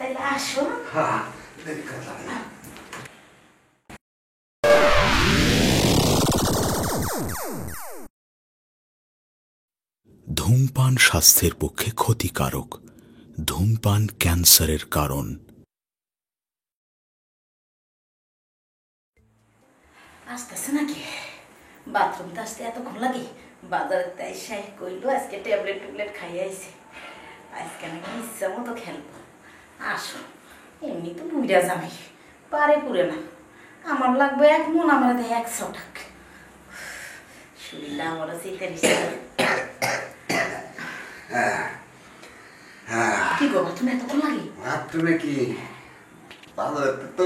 তাইলে আসো। হ্যাঁ, দেরি করা যাবে না। ধূমপান স্বাস্থ্যের পক্ষে ক্ষতিকারক। ধূমপান ক্যান্সারের কারণ। আসতেছে নাকি? বাথরুমতে আসতে এতক্ষণ লাগে? বাজারে তাই সাই কইলো আজকে ট্যাবলেট খাইয়ে আইছে, আজকে নাকি ইচ্ছা মতো খেলবো। আসো, এমনি তো বুড়া জামাই, পারে পুরে না। আমার লাগবে 1 মন, আমার দেয় 100 টাকা। শরীরটা আমারও শীতের হিসাবে। কি গো তুমি এতক্ষণ লাগে? তুমি কি বাজারে তো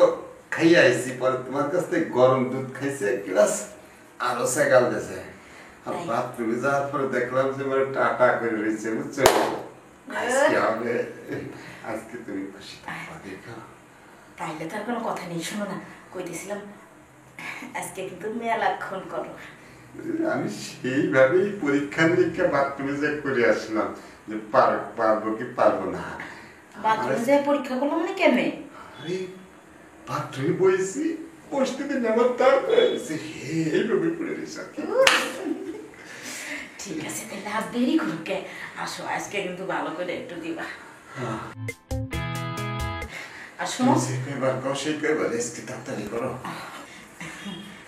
খাইয়ে আইছি, পরে তোমার কাছ থেকে গরম দুধ খাইছে এক গ্লাস, আরো সেকাল দিয়েছে। আর বাথরুমে যাওয়ার পরে দেখলাম যে মানে টাটা করে রয়েছে, বুঝছো? আজকে হবে, আজকে তুমি খুশি থাকবা, দেখো। তাইলে তার কোনো কথা নেই। শোনো না, কইতেছিলাম আজকে কিন্তু মেলাক্ষণ করো। আমি সেইভাবেই পরীক্ষা নিরীক্ষা বাথরুমে যে করে আসলাম যে পারবো কি পারবো না। বাথরুমে যে পরীক্ষা করলো মানে কেমনে? আরে বাথরুমে বসেছি, বসতে দিন আমার তারপরে এইভাবে পড়ে রয়েছে আর কি। ঠিক আছে, তাহলে আর দেরি করুক। আসো, আজকে কিন্তু ভালো করে একটু দিবা। আসো, সেই কয়বার কও, সেই কয়বার আজকে তাড়াতাড়ি করো।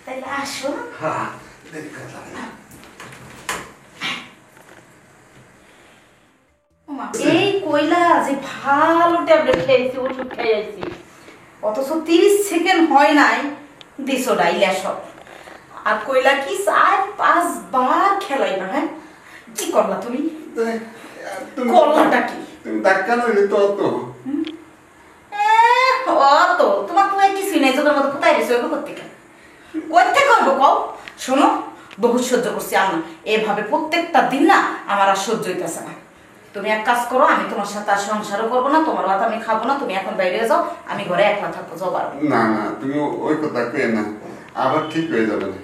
তাহলে আসো। হ্যাঁ, দেরি করা যাবে না। এই কইলা যে ভালো ট্যাবলেট খেয়েছি, ওষুধ খাইয়েছি, অথচ 30 সেকেন্ড হয় নাই দিছো ডাইলা সব। আর কইলা কি 4-5 বার খেলাইবা। হ্যাঁ, কি করলা তুমি? করলাটা কি? তুমি ধাক্কা নইলে তো অত অত তোমার তো কিছু নেই, যখন মতো কোথায় রেছো এগো করতে কেন? করতে করবো কও? শোনো, বহুত সহ্য করছি আমরা এভাবে প্রত্যেকটা দিন না, আমার আর সহ্য হইতেছে না। তুমি এক কাজ করো, আমি তোমার সাথে আর সংসারও করবো না, তোমার ভাত আমি খাবো না, তুমি এখন বাইরে যাও, আমি ঘরে একলা থাকবো। যাও পারবো না। না, তুমি ওই কথা কয়ে না, আবার ঠিক হয়ে যাবে না।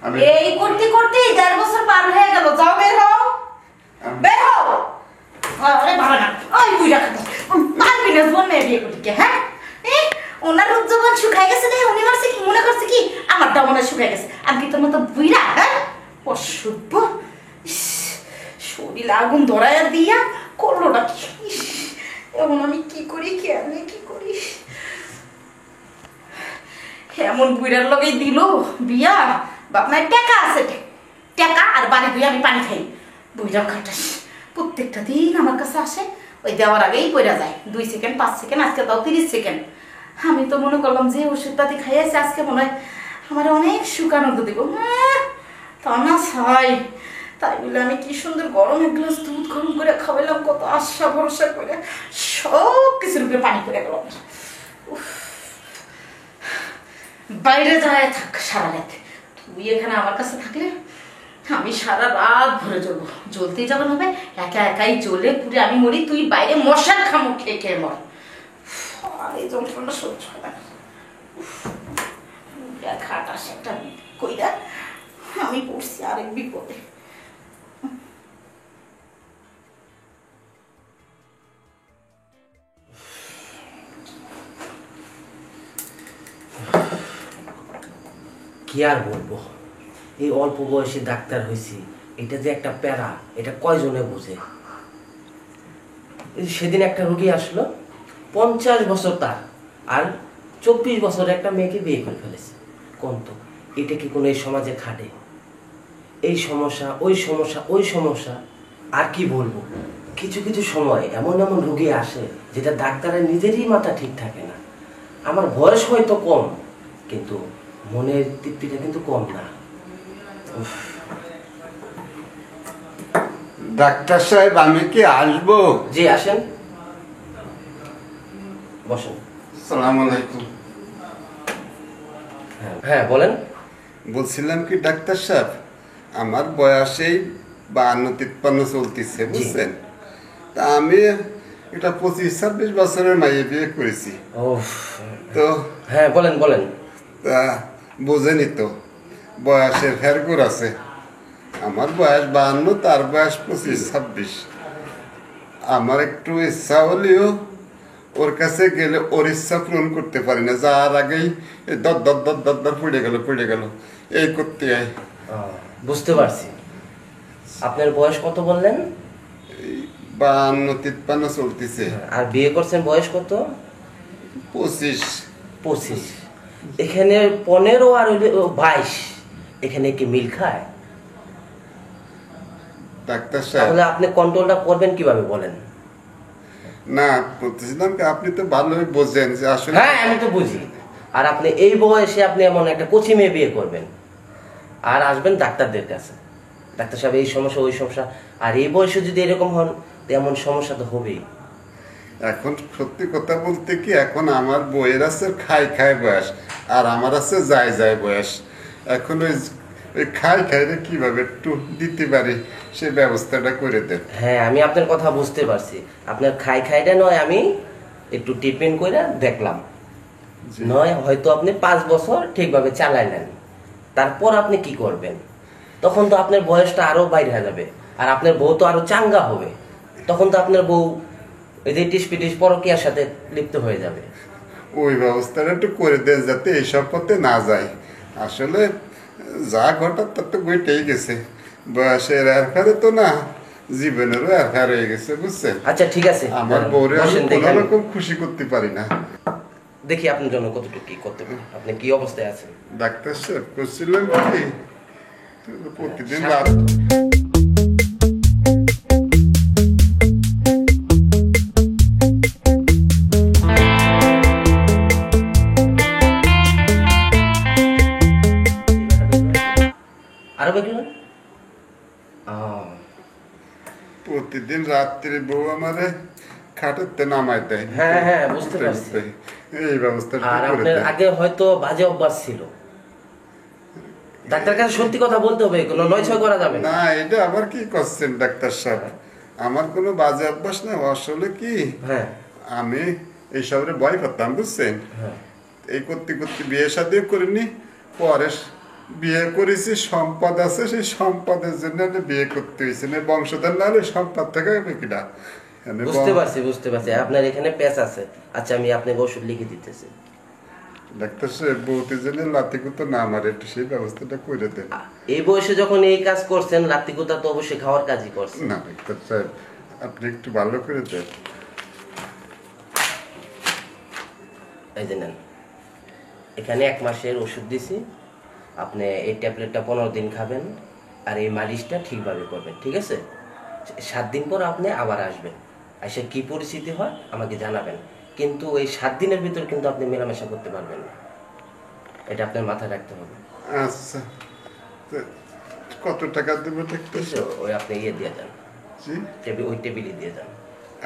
আমি এই করতে করতে 1.5 বছর পার হয়ে গেল। যাও, বের হও, বের হও। আরে ভালো না, ওই বুইড়া কথা পারবি না, জীবন মেয়ে বিয়ে করতে। হ্যাঁ, ওনার উজ্জীবন শুকাই গেছে দেখে উনি মারছে কি মনে করছে কি আমারটা মনে শুকাই গেছে। আমি কি তোর মতো বুইড়া? হ্যাঁ, অসভ্য। শরীর আগুন ধরাইয়া দিয়া করলোটা কি? এমন আমি কি করি, কেমনি কি করি? এমন বুইড়ার লগেই দিল বিয়া। বাপ মায়ের টাকা আছে, টাকা আর বাড়ি ধুয়ে আমি পানি খাই। বুইড়া খাটাস প্রত্যেকটা দিন আমার কাছে আসে, ওই দেওয়ার আগেই পড়া যায় 2 সেকেন্ড 5 সেকেন্ড, আজকে দাও 30 সেকেন্ড। আমি তো মনে করলাম যে ওষুধপাতি খাইয়েছে, আজকে মনে হয় আমার অনেক সুখ আনন্দ দিব। তা না ছাই, তাই বলে আমি কি সুন্দর গরম 1 গ্লাস দুধ গরম করে খাওয়াইলাম, কত আশা ভরসা করে, সব কিছুর উপরে পানি করে গেল। বাইরে যায় থাক সারা রাত, তুই এখানে আমার কাছে থাকলে আমি সারা রাত ভরে জ্বলবো। জ্বলতেই যাবেন হবে, একা একাই জ্বলে পুরে আমি মরি, তুই বাইরে মশার খামো খেয়ে খেয়ে মর। আর এই যন্ত্রণা সহ্য হয় না। খাটাস একটা কইরা আমি পড়ছি আরেক বিপদে। কি আর বলবো, এই অল্প বয়সে ডাক্তার হয়েছি, এটা যে একটা প্যারা, এটা কয়জনে বুঝে। সেদিন একটা রোগী আসলো, 50 বছর তার, আর 24 বছরের একটা মেয়েকে বিয়ে করে ফেলেছে। কোন তো এটা কি কোনো এই সমাজে খাটে? এই সমস্যা, ওই সমস্যা, ওই সমস্যা, আর কি বলবো। কিছু কিছু সময় এমন এমন রোগী আসে যেটা ডাক্তারের নিজেরই মাথা ঠিক থাকে না। আমার বয়স হয়তো কম, কিন্তু মনের তৃপ্তিটা কিন্তু কম না। ডাক্তার সাহেব, আমি কি আসবো? জি, আসেন, বসেন। আসসালামু আলাইকুম। হ্যাঁ বলেন। বলছিলাম কি ডাক্তার সাহেব, আমার বয়সেই 52-53 চলতেছে, বুঝছেন? তা আমি এটা 25-26 বছরের মাইয়ে বিয়ে করেছি। তো হ্যাঁ বলেন বলেন। তা বোঝেনি তো, বয়সের ফেরগুর আছে। আমার বয়স 52, তার বয়স 25-26। আমার একটু ইচ্ছা হলেও ওর কাছে গেলে ওর ইচ্ছা পূরণ করতে পারি না, যার আগেই দর দর দর দর দর পড়ে গেল এই করতে হয়। বুঝতে পারছি। আপনার বয়স কত বললেন? 52-53 চলতেছে। আর বিয়ে করছেন বয়স কত? 25। 25। এখানে 15 আর 22, এখানে কি মিল খায়? ডাক্তার সাহেব, তাহলে আপনি কন্ট্রোলটা করবেন কিভাবে বলেন? না বলতেছিলাম কি, আপনি তো ভালোই বোঝেন যে আসলে। হ্যাঁ আমি তো বুঝি। আর আপনি এই বয়সে আপনি এমন একটা কচি মেয়ে বিয়ে করবেন আর আসবেন ডাক্তারদের কাছে, ডাক্তার সাহেব এই সমস্যা ওই সমস্যা, আর এই বয়সে যদি এরকম হন তো এমন সমস্যা তো হবেই। এখন সত্যি কথা বলতে কি, এখন আমার বইয়ের আছে খাই বয়স, আর আমার আছে যায় বয়স। এখন ওই খাইরে কিভাবে একটু দিতে পারি সে ব্যবস্থাটা করে দেন। হ্যাঁ আমি আপনার কথা বুঝতে পারছি। আপনার খাইটা নয় আমি একটু ট্রিটমেন্ট করে দেখলাম, নয় হয়তো আপনি 5 বছর ঠিকভাবে চালাইলেন, তারপর আপনি কি করবেন? তখন তো আপনার বয়সটা আরো বাইরে হয়ে যাবে, আর আপনার বউ তো আরো চাঙ্গা হবে। তখন তো আপনার বউ এই যে টিস পরকীয়ার সাথে লিপ্ত হয়ে যাবে। ওই ব্যবস্থাটা একটু করে দেন যাতে এইসব পথে না যায়। আসলে যা ঘটার তার তো ঘটেই গেছে, বয়সের এরফারে তো না, জীবনেরও এরফার হয়ে গেছে, বুঝছেন? আচ্ছা ঠিক আছে, আমার বউরে আমি বসেন, দেখি কোনো আমি। রকম খুশি করতে পারি না। দেখি আপনার জন্য কতটুকু কি করতে পারি, আপনি কি অবস্থায় আছেন। ডাক্তার সাহেব করছিলাম কি, প্রতিদিন রাত আরো দেখলেন? প্রতিদিন রাত্রে বউ আমারে খাটাতে নামাই দেয়। হ্যাঁ, বুঝতে পারছি। এই ব্যবস্থাটা আর করে আপনার দেন। আগে হয়তো বাজে অভ্যাস ছিল, ডাক্তার কাছে সত্যি কথা বলতে হবে, কোনো নয়ছয় করা যাবে না। না, এটা আবার কি করছেন ডাক্তার সাহেব? আমার কোনো বাজে অভ্যাস না, আসলে কি হ্যাঁ আমি এইসবের ভয় পেতাম, বুঝছেন? হ্যাঁ এই করতে বিয়ে শাদিও করিনি, পরে বিয়ে করেছি, সম্পদ আছে, সেই সম্পদের জন্য আমি বিয়ে করতে হয়েছে, না বংশধর না হলে সম্পদ থেকে হবে কিনা। বুঝতে পারছি আপনার এখানে প্যাচ আছে। আচ্ছা আমি আপনাকে ওষুধ লিখে দিতেছি। ডাক্তার সাহেব বউটির জন্য লাতিকুতো না মারে, একটু সেই ব্যবস্থাটা করে দেন। এই বয়সে যখন এই কাজ করছেন, লাত্তিকুতা তো অবশ্যই খাওয়ার কাজই করছেন। না ডাক্তার সাহেব, আপনি একটু ভালো করে দেন। এই যে নেন, এখানে 1 মাসের ওষুধ দিছি, আপনি এই ট্যাবলেটটা 15 দিন খাবেন, আর এই মালিশটা ঠিকভাবে করবেন, ঠিক আছে? 7 দিন পর আপনি আবার আসবেন, এসে কি পরিস্থিতি হয় আমাকে জানাবেন। কিন্তু এই 7 দিনের ভিতর কিন্তু আপনি মেলামেশা করতে পারবেন না, এটা আপনার মাথায় রাখতে হবে। আচ্ছা, তো কত টাকা দেবো ডাক্তার সাহেব? ওই আপনি ইয়ে দিয়ে যান, জি। ওই টেবিলে দিয়ে যান।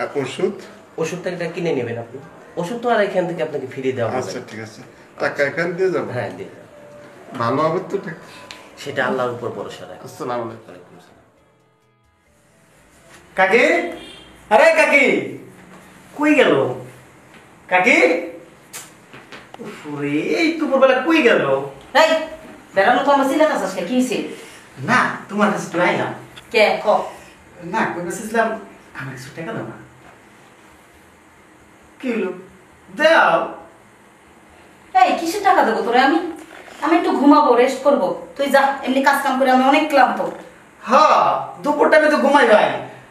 আর ওষুধ? ওষুধটা এটা কিনে নেবেন আপনি, ওষুধ তো আর এখান থেকে আপনাকে ফ্রি দেওয়া হবে আচ্ছা না। ঠিক আছে, টাকা এখান দিয়ে যাবো? হ্যাঁ দিয়ে যান, ভালো হবে তো ডাক্তার? সেটা আল্লাহর উপর ভরসা রাখেন। আসসালামু আলাইকুম। ওয়ালাইকুম আসসালাম। কাকি, আরে কাকি কই গেল? কাকি ওরে এই দুপুরবেলা কই গেল? এই বেড়ানো তো আমার সিলেট আছে, কি হয়েছে? না তোমার কাছে তো আইলাম। কে ক? না কই বসেছিলাম, আমার কিছু টাকা দাও না। কি হলো দাও? এই কিসের টাকা দেবো তোরে আমি? আমি একটু ঘুমাবো, রেস্ট করবো। তুই যা, এমনি কাজ কাম করে আমি অনেক ক্লান্ত। হ্যাঁ দুপুর টাইমে তো ঘুমাই ভাই,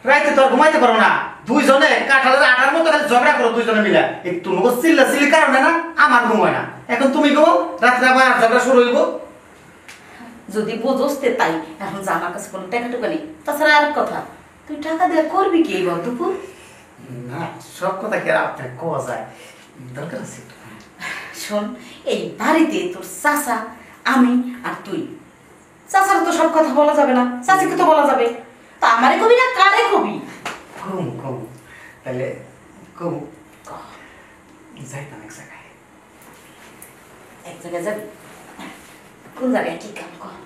রাইতে তো আর ঘুমাইতে পারো না। দুইজনে কাঁঠালের আটার মতো খালি ঝগড়া করো দুইজনে মিলে। একটু চিল্লা চিল্লির কারণে না আমার ঘুমায় না। এখন তুমি ঘুমো, রাত্রে আবার ঝগড়া শুরু হইব। যদি বোঝোস তে তাই, এখন যা, আমার কাছে কোনো টাকা টুকা নেই। তাছাড়া আর কথা, তুই টাকা দিয়ে করবি কি এই দুপুর? না সব কথা কি আর আপনার কোয়া যায়, দরকার আছে। শোন, এই বাড়িতে তোর চাচা, আমি আর তুই। চাচার তো সব কথা বলা যাবে না, চাচিকে তো বলা যাবে। তা আমারে কবি না কারে কবি? কম তাহলে কম যাইতাম এক জায়গায়। এক জায়গায় যাবি? কোন জায়গায় কি কাম কর?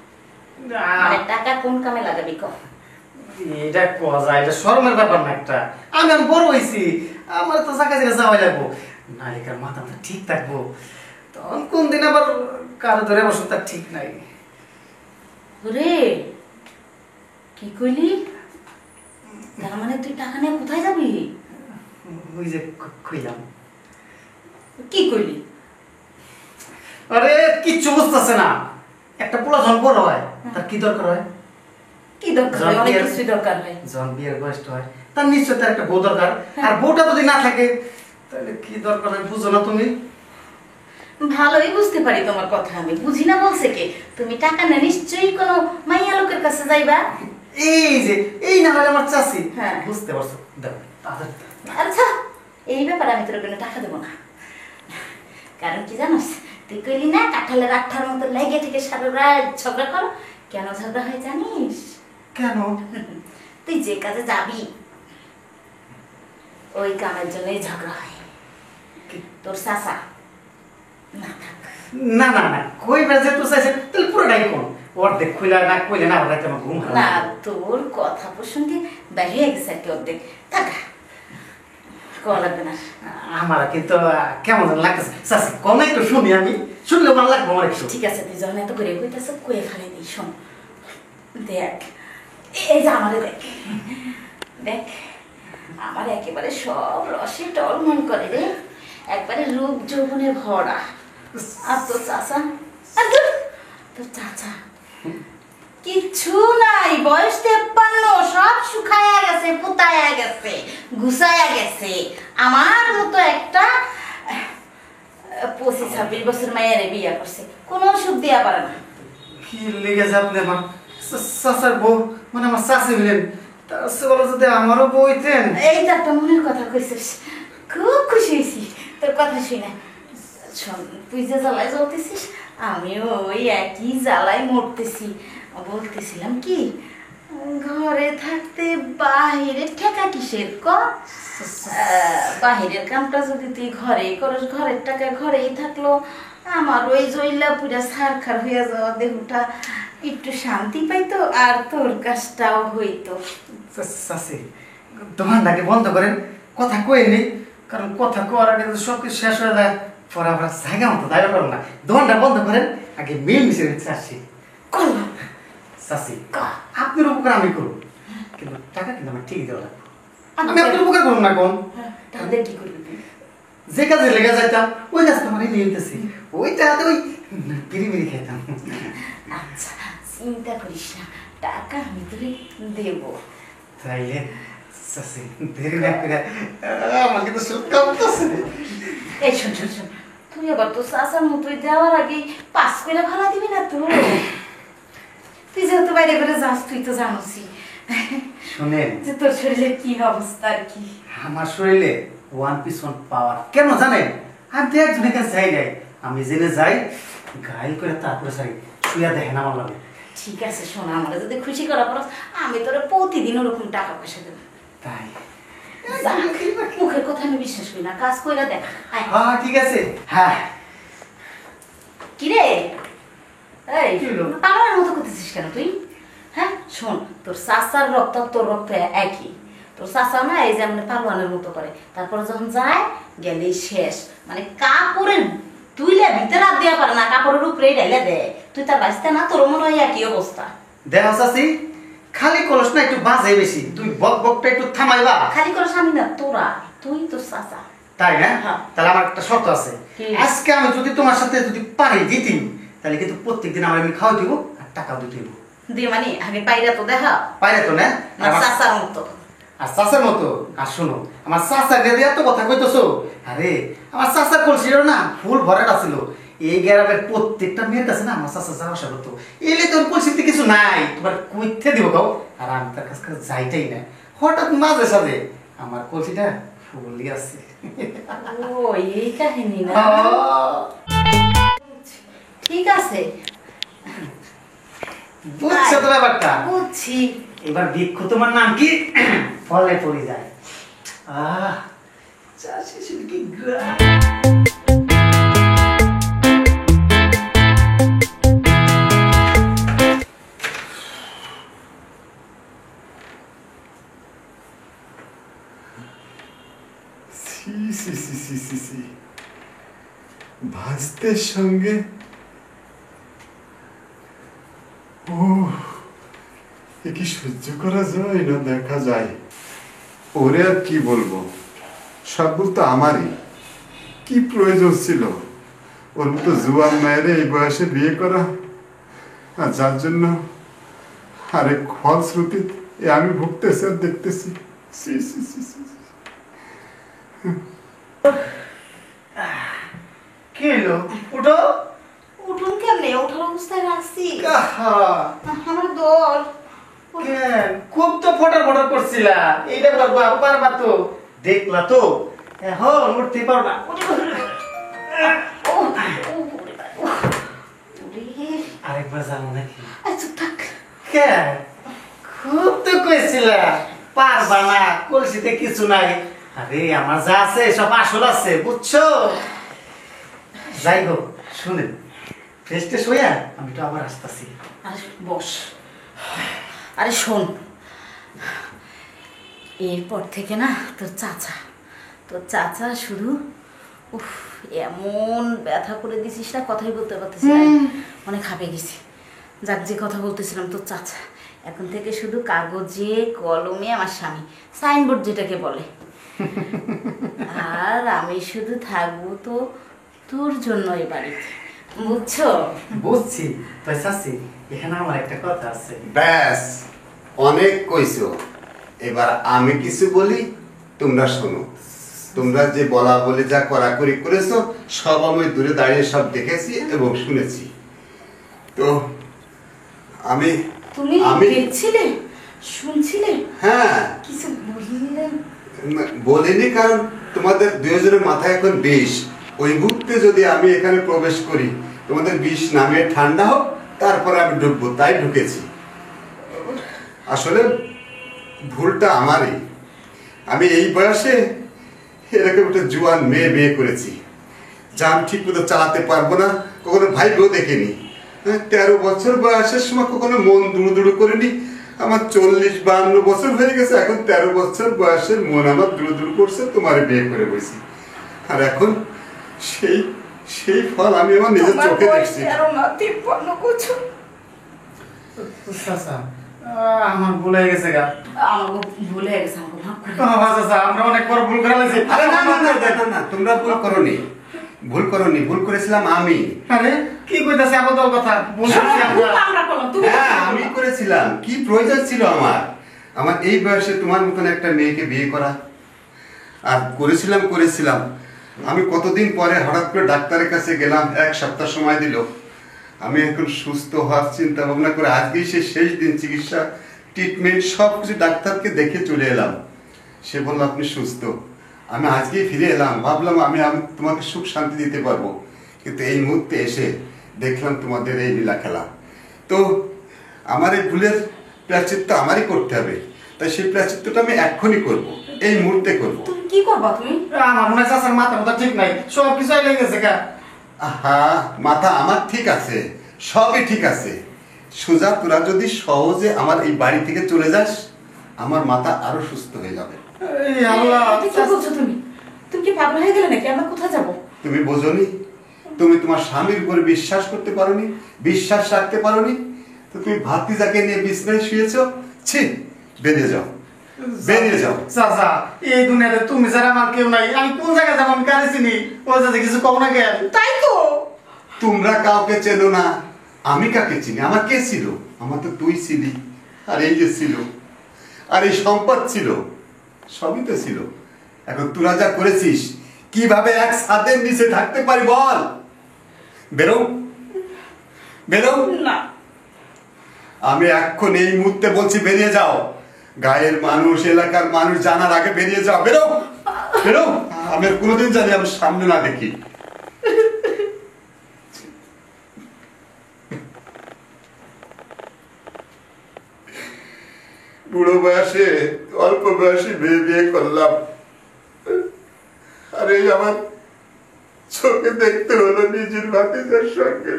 মানে টাকা কোন কামে লাগাবি কর? এটা কোয়া যায়, এটা শরমের ব্যাপার না একটা। আমি বড় হয়েছি, আমার তো জায়গায় জায়গায় যাওয়াই লাগবো, নালিকার মাথাটা ঠিক থাকবো। তখন কোন দিন আবার কারো ধরে বসে তার ঠিক নাই। রে কি কইলি? তার মানে তুই টাকা নিয়ে কোথায় যাবি? ওই যে কইলাম কি কইলি? আরে কিচ্ছু বুঝতেছে না। একটা পোলা যখন বড় হয় তার কি দরকার হয়? কি দরকার হয়? অনেক কিছুই দরকার হয়। যখন বিয়ের বয়স হয় তার নিশ্চয় তার একটা বউ দরকার। আর বউটা যদি না থাকে তাহলে কি দরকার হয় বুঝো না তুমি? ভালোই বুঝতে পারি তোমার কথা, আমি বুঝি না বলছে কে? তুমি টাকা না নিশ্চয়ই কোনো মাইয়া লোকের কাছে যাইবা। এই না হলে আমার চাচি। হ্যাঁ। বুঝতে পারছো? দেখো আচ্ছা, এই ব্যাপারে আমি তোর কোনো টাকা দেবো না। কারণ কি জানোস, তুই কইলি না কাঁঠালের আঠার মতো লেগে থেকে সারা রাত ঝগড়া করো। কেন ঝগড়া হয় জানিস? কেন? তুই যে কাজে যাবি ওই কামের জন্যই ঝগড়া হয়। তোর চাচা না থাক। না না না, কই বাজে তো চাইছে তাহলে পুরোটাই কোন অর্ধেক খুলে না কইলে না রাতে আমার ঘুম না, তোর কথা প্রসঙ্গে বেরিয়ে গেছে আর কি অর্ধেক। থাক, কল লাগবে না। আমার কিন্তু কেমন যেন লাগতেছে। চাচি কম একটু শুনি, আমি শুনলে ভালো লাগবে আমার একটু। ঠিক আছে, তুই যখন এত করে কইতেছ কয়ে ফেলে দিই। শোন, দেখ এই যে আমারে দেখ, দেখ আমার একেবারে সব রসে টলমল করে রে, একবারে রূপ যৌবনে ভরা। আর তোর চাচা, আর তোর চাচা কিচ্ছু নাই, বয়স 53, সব শুকায়া গেছে, পুতায়া গেছে, ঘুষায়া গেছে। আমার মতো একটা 25-26 বছর মায়ের বিয়ে করছে, কোনো সুখ দিয়া পারে না। কি লেগেছে আপনি আমার চাচার বউ, মানে আমার চাচি হইলেন, তার বলো যদি আমারও বউ হইতেন। এই তো একটা মনের কথা কইছিস, খুব খুশি হয়েছি তোর কথা শুনে। শোন, তুই যে জ্বালায় জ্বলতেছিস আমিও ওই একই জ্বালায় মরতেছি। বলতেছিলাম কি, ঘরে থাকতে বাহিরের ঠেকা কিসের ক? বাহিরের কামটা যদি তুই ঘরেই করিস, ঘরের টাকা ঘরেই থাকলো, আমার ওই জইলা পুরা সারখার হয়ে যাওয়া দেহটা একটু শান্তি পাইতো, আর তোর কাজটাও হইতো। চাচি দোকানটাকে বন্ধ করেন, কথা কই নেই, কারণ কথা কওয়ার আগে যদি সব কিছু শেষ হয়ে যায় পরে আমরা জায়গা মতো দাঁড়িয়ে পারবো না। দোকানটা বন্ধ করেন, আগে মিল মিশে আসি। করলাম চাচি আপনার উপকার আমি করবো, কিন্তু টাকা কিন্তু আমার ঠিক দেওয়া লাগবে। আমি আপনার উপকার করবো না কোন? তাহলে কি করবি তুই? যে কাজে লেগে যাইতাম ওই কাজটা আমার নিয়ে নিতেছি, ওইটাতে ওই বিড়ি বিড়ি খাইতাম। আচ্ছা, চিন্তা করিস না, টাকা আমি তোরে দেবো। তাইলে চাচি দেরি না করে আমার কিন্তু সব কাঁপতেছে। এই শোন শোন শোন, তুই আবার তো চাচার মতোই দেওয়ার আগে পাস করে ভাড়া দিবি না তো? তুই যেহেতু বাইরে বেড়ে যাস, তুই তো জানোসই শুনেন, যে তোর শরীরে কি অবস্থা আর কি। আমার শরীরে 1% পাওয়ার কেন জানেন? আমি তো একজনের কাছে যাই নাই, আমি জেনে যাই গাইল করে তারপরে সারি শুয়া দেখেন আমার লাগে। ঠিক আছে শোন, আমরা যদি খুশি করা পর আমি তোরে প্রতিদিন ওরকম টাকা পয়সা দেবো। তাই? যাক, মুখের কথা আমি বিশ্বাস করি না, কাজ কইরা দেখ। আয়। হ্যাঁ ঠিক আছে। হ্যাঁ কিরে, এই কি হলো? পাগলের মতো করতেছিস কেন তুই? হ্যাঁ শোন, তোর চাচার রক্ত তোর রক্ত একই। তোর চাচা না এই যে মানে পালোয়ানের মতো করে, তারপরে যখন যায় গেলেই শেষ, মানে কাপড়ের তুইলে ভিতরে হাত দেওয়া পারে না, কাপড়ের উপরেই ঢাইলে দেয়। তুই তার বাঁচতে না, তোর মনে হয় একই অবস্থা। দেহ চাচি, খালি কলস না একটু বাজে বেশি, তুই বক বকটা একটু থামাইবা। খালি করে স্বামী না তোরা, তুই তোর চাচা। তাই না? হ্যাঁ। তাহলে আমার একটা শর্ত আছে, কি? আজকে আমি যদি তোমার সাথে যদি পারি দিতি তাহলে কিন্তু প্রত্যেকদিন আমার আমি খাওয়া দিব আর টাকাও দিতে দিব। দিয়ে মানে আগে পাইরা তো দেখা, পাইলে তো না? না চাচার মতো। আর চাচার মতো। আর শোনো, আমার চাচার গেলে এত কথা কইতেছো, আরে আমার চাচার কলসিও না ফুল ভরাটা ছিল। এই গ্রামের প্রত্যেকটা মেয়ের কাছে না আমার চাচা যাওয়া আসা করতো। এলে তোর কলসিতে কিছু নাই, তোমার কইতে দিব কাউ। আর আমি তার কাছে যাইটাই না, হঠাৎ মাঝে সাঝে আমার কলসিটা ফুলই আছে। ও এই কাহিনী না? ঠিক আছে, বুঝছো তো ব্যাপারটা? বুঝছি। এবার বৃক্ষ তোমার নাম কি? ফলে পড়ে যায়। চাষি শুধু কি গ্রাম। ভাস্তের সঙ্গে ও এ কি সহ্য করা যায় না দেখা যায়? ওরে আর কি বলবো, সব ভুল তো আমারই। কি প্রয়োজন ছিল ওর মতো জুয়ান মায়ের এই বয়সে বিয়ে করা, আর যার জন্য আরেক ফলশ্রুতি আমি ভুগতেছি আর দেখতেছি। সি সি সি সি। কি হলো? উঠো। উঠুন কেমনে? ওঠার অবস্থায় রাখছি আহা, আমার দল। কেন? খুব তো ফটার ফটার করছিলা, এইটা করবো পারবা তো, দেখলা তো, এখন উঠতে পারো না। আরেকবার যাবো নাকি? চুপ থাক। কেন? খুব তো কইছিলা পারবা না, কলসিতে কিছু নাই। আরে আমার যা আছে সব আসল আছে, বুঝছো? যাই হোক, শুনেন, ফ্রেশ ট্রেশ হইয়া আমি তো আবার আসতেছি। আরে বস। আরে শোন, এরপর থেকে না তোর চাচা শুধু উফ এমন ব্যথা করে দিছিস না, কথাই বলতে পারতেছি না, অনেক হাঁপে গেছি। যাক, যে কথা বলতেছিলাম, তোর চাচা এখন থেকে শুধু কাগজে কলমে আমার স্বামী, সাইনবোর্ড যেটাকে বলে। আর আমি শুধু থাকবো তো তোর জন্য এই বাড়িতে, বুঝছো? বুঝছি। তাই চাচি, এখানে আমার একটা কথা আছে। ব্যাস, অনেক কইছো, এবার আমি কিছু বলি, তোমরা শোনো। তোমরা যে বলা বলে যা করাকরি করেছো সব আমি দূরে দাঁড়িয়ে সব দেখেছি এবং শুনেছি। তো আমি তুমি দেখছিলে, শুনছিলে? হ্যাঁ, কিছু বললেন? বলিনি, কারণ তোমাদের দুজনের মাথায় এখন বিষ। ওই মুহূর্তে যদি আমি এখানে প্রবেশ করি, তোমাদের বিষ নামিয়ে ঠান্ডা হোক, তারপরে আমি ঢুকবো, তাই ঢুকেছি। আসলে ভুলটা আমারই। আমি এই বয়সে এরকম একটা জুয়ান মেয়ে বিয়ে করেছি, যা আমি ঠিক মতো চালাতে পারবো না, কখনো ভাইবেও দেখিনি। 13 বছর বয়সের সময় কখনো মন দুড়ু করিনি। আমার 40-52 বছর হয়ে গেছে, এখন 13 বছর বয়সের মন আমার দুড়ু করছে, তোমার বিয়ে করে বসি। আর এখন সেই ফল আমি আমার নিজের চোখে দেখছি। আমার ভুল হয়ে গেছে গা। ভুলে গেছে, আমাকে মাফ করে চাচা, আমরা অনেক বড় ভুল করে ফেলেছি। আরে না না না না, তোমরা ভুল করোনি, ভুল করেছিলাম আমি। আরে কি কইতাছে আবদল কথা? ভুল করছি আমরা। আমরা করলাম, তুমি হ্যাঁ, আমি করেছিলাম। কি প্রয়োজন ছিল আমার এই বয়সে তোমার মতন একটা মেয়েকে বিয়ে করা? আর করেছিলাম। আমি কতদিন পরে হঠাৎ করে ডাক্তারের কাছে গেলাম, 1 সপ্তাহ সময় দিল। আমি এখন সুস্থ হওয়ার চিন্তা ভাবনা করে আজকেই শেষ দিন, চিকিৎসা ট্রিটমেন্ট সব কিছু ডাক্তারকে দেখে চলে এলাম। সে বলল আপনি সুস্থ। আমি আজকেই ফিরে এলাম, ভাবলাম আমি তোমাকে সুখ শান্তি দিতে পারবো, কিন্তু এই মুহূর্তে এসে দেখলাম তোমাদের এই লীলা খেলা। তো আমার এই ভুলের প্রায়শ্চিত্ত আমারই করতে হবে, তাই সেই প্রায়শ্চিত্তটা আমি এক্ষুনি করব, এই মুহূর্তে করব। তুমি কি করবা? তুমি আমার মনে হয় চাচার মাথা ঠিক নাই, সব কিছু লেগে গেছে গা। আহা, মাথা আমার ঠিক আছে, সবই ঠিক আছে। সুজা, তোরা যদি সহজে আমার এই বাড়ি থেকে চলে যাস, আমার মাথা আরো সুস্থ হয়ে যাবে। এই আল্লাহ, কি বলছো তুমি? তুমি কি পাগল হয়ে গেলে নাকি? আমরা কোথায় যাবো? তুমি বোঝনি? তুমি তোমার স্বামীর উপরে বিশ্বাস করতে পারোনি, বিশ্বাস রাখতে পারোনি, তো তুমি ভাতিজাকে নিয়ে বিছনায় শুয়েছো। ছি, বেরিয়ে যাও। চাচা, এই দুনিয়াতে তুমি ছাড়া আমার কেউ নাই, আমি কোন জায়গায় যাবো? আমি কারে চিনি? ও চাচা কিছু কম না কেন? তাই তো, তোমরা কাউকে চেনো না, আমি কাকে চিনি? আমার কে ছিল? আমার তো তুই ছিলি, আর এই যে ছিল, আর এই সম্পদ ছিল, সবই তো ছিল। এখন তোরা যা করেছিস, কিভাবে এক ছাদের নিচে থাকতে পারি বল? বেরো না। আমি এখন এই মুহূর্তে বলছি, বেরিয়ে যাও। গায়ের মানুষ, এলাকার মানুষ জানার আগে বেরিয়ে যাও। বেরো। আমি আর কোনোদিন জানি আমি সামনে না দেখি। বুড়ো বয়সে, অল্প বয়সে বিয়ে করলাম, আর এই আমার চোখে দেখতে হলো নিজের ভাতিজার সঙ্গে।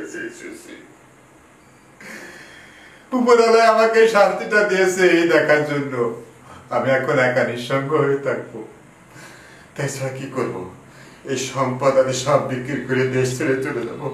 উপরওয়ালায় আমাকে শান্তিটা দিয়েছে এই দেখার জন্য। আমি এখন একা নিঃসঙ্গ হয়ে থাকবো, তাই ছাড়া কি করবো? এই সম্পদ আমি সব বিক্রি করে দেশ ছেড়ে চলে যাবো।